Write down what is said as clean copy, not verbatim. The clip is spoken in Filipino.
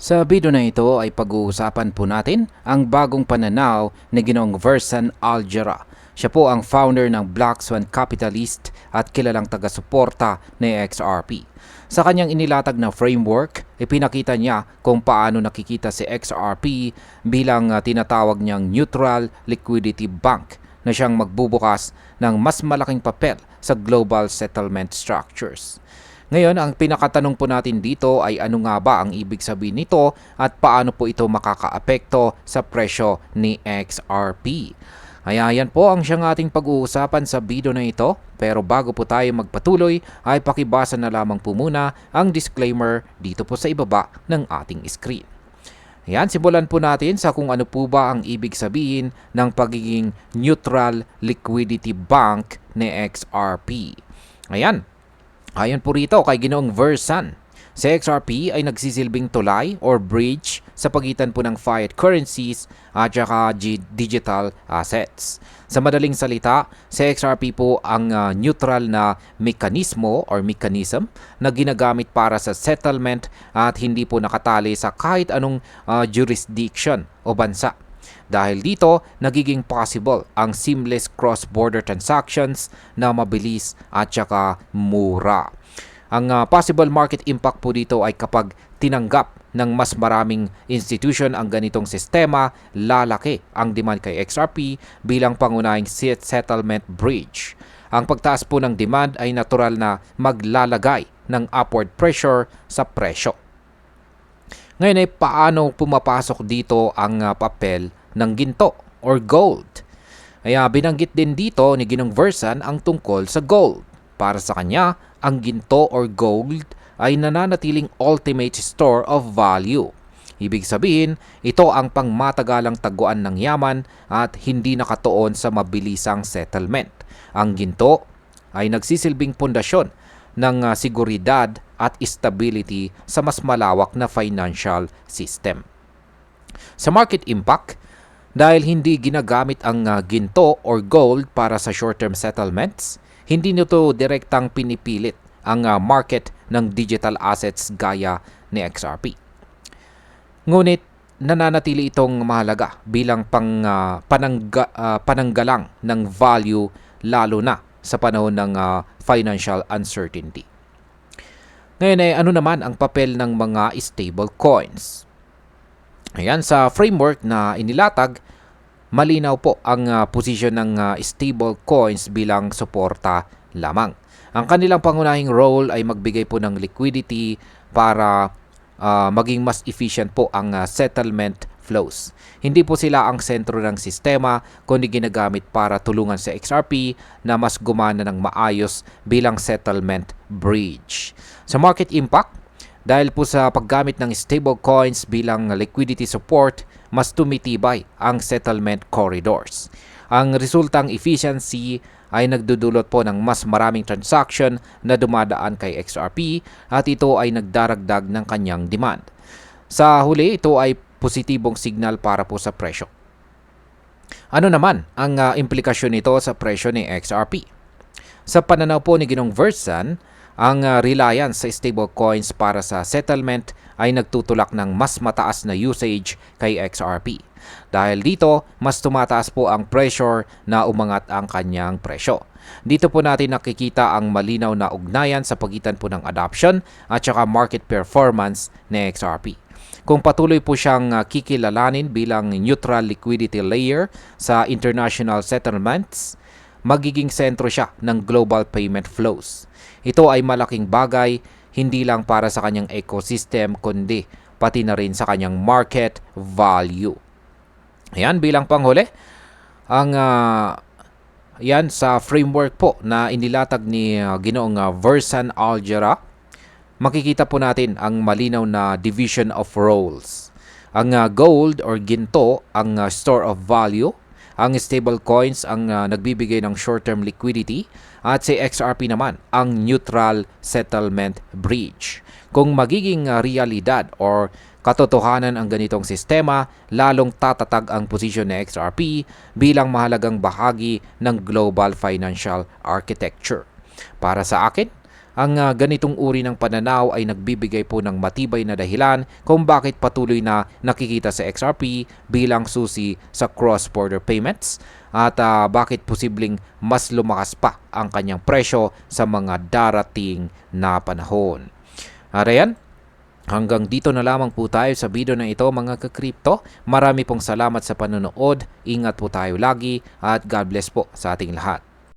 Sa video na ito ay pag-uusapan po natin ang bagong pananaw ni Ginoong Versan Algera. Siya po ang founder ng Black Swan Capitalist at kilalang taga-suporta ni XRP. Sa kanyang inilatag na framework, ipinakita niya kung paano nakikita si XRP bilang tinatawag niyang neutral liquidity bank na siyang magbubukas ng mas malaking papel sa global settlement structures. Ngayon, ang pinakatanong po natin dito ay ano nga ba ang ibig sabihin nito at paano po ito makakaapekto sa presyo ni XRP. Kaya yan po ang siyang ating pag-uusapan sa video na ito. Pero bago po tayo magpatuloy ay pakibasa na lamang po muna ang disclaimer dito po sa ibaba ng ating screen. Ayan, simulan po natin sa kung ano po ba ang ibig sabihin ng pagiging neutral liquidity bank ni XRP. Ayan. Ayon po rito kay Ginoong Versan, si XRP ay nagsisilbing tulay or bridge sa pagitan po ng fiat currencies at saka digital assets. Sa madaling salita, si XRP po ang neutral na mekanismo or mechanism na ginagamit para sa settlement at hindi po nakatali sa kahit anong jurisdiction o bansa. Dahil dito, nagiging possible ang seamless cross-border transactions na mabilis at saka mura. Ang possible market impact po dito ay kapag tinanggap ng mas maraming institution ang ganitong sistema, lalaki ang demand kay XRP bilang pangunahing settlement bridge. Ang pagtaas po ng demand ay natural na maglalagay ng upward pressure sa presyo. Ngayon ay paano pumapasok dito ang papel ng ginto or gold. Kaya binanggit din dito ni Ginong Versan ang tungkol sa gold. Para sa kanya, ang ginto or gold ay nananatiling ultimate store of value. Ibig sabihin, ito ang pangmatagalang taguan ng yaman at hindi nakatuon sa mabilisang settlement. Ang ginto ay nagsisilbing pundasyon ng seguridad at stability sa mas malawak na financial system. Sa market impact, dahil hindi ginagamit ang ginto or gold para sa short-term settlements, hindi nito direktang pinipilit ang market ng digital assets gaya ni XRP. Ngunit nananatili itong mahalaga bilang pananggalang ng value lalo na sa panahon ng financial uncertainty. Ngayon ay ano naman ang papel ng mga stable coins? Ayan, sa framework na inilatag, malinaw po ang posisyon ng stable coins bilang suporta lamang. Ang kanilang pangunahing role ay magbigay po ng liquidity para maging mas efficient po ang settlement flows. Hindi po sila ang sentro ng sistema kundi ginagamit para tulungan sa XRP na mas gumana ng maayos bilang settlement bridge. Sa market impact, dahil po sa paggamit ng stablecoins bilang liquidity support, mas tumitibay ang settlement corridors. Ang resultang efficiency ay nagdudulot po ng mas maraming transaction na dumadaan kay XRP at ito ay nagdaragdag ng kanyang demand. Sa huli, ito ay positibong signal para po sa presyo. Ano naman ang implikasyon nito sa presyo ni XRP? Sa pananaw po ni Ginong Versan, ang reliance sa stablecoins para sa settlement ay nagtutulak ng mas mataas na usage kay XRP. Dahil dito, mas tumataas po ang pressure na umangat ang kanyang presyo. Dito po natin nakikita ang malinaw na ugnayan sa pagitan po ng adoption at saka market performance ni XRP. Kung patuloy po siyang kikilalanin bilang neutral liquidity layer sa international settlements, magiging sentro siya ng global payment flows. Ito ay malaking bagay hindi lang para sa kanyang ecosystem kundi pati na rin sa kanyang market value. Ayan, bilang panghuli, ang yan sa framework po na inilatag ni Ginoong Versan Algera, makikita po natin ang malinaw na division of roles. Ang gold or ginto ang store of value, ang stable coins ang nagbibigay ng short-term liquidity at si XRP naman ang neutral settlement bridge. Kung magiging realidad or katotohanan ang ganitong sistema, lalong tatatag ang posisyon ni XRP bilang mahalagang bahagi ng global financial architecture. Para sa akin, Ang ganitong uri ng pananaw ay nagbibigay po ng matibay na dahilan kung bakit patuloy na nakikita sa XRP bilang susi sa cross-border payments at bakit posibleng mas lumakas pa ang kanyang presyo sa mga darating na panahon. At ayan, hanggang dito na lamang po tayo sa video na ito mga ka-crypto. Marami pong salamat sa panonood. Ingat po tayo lagi at God bless po sa ating lahat.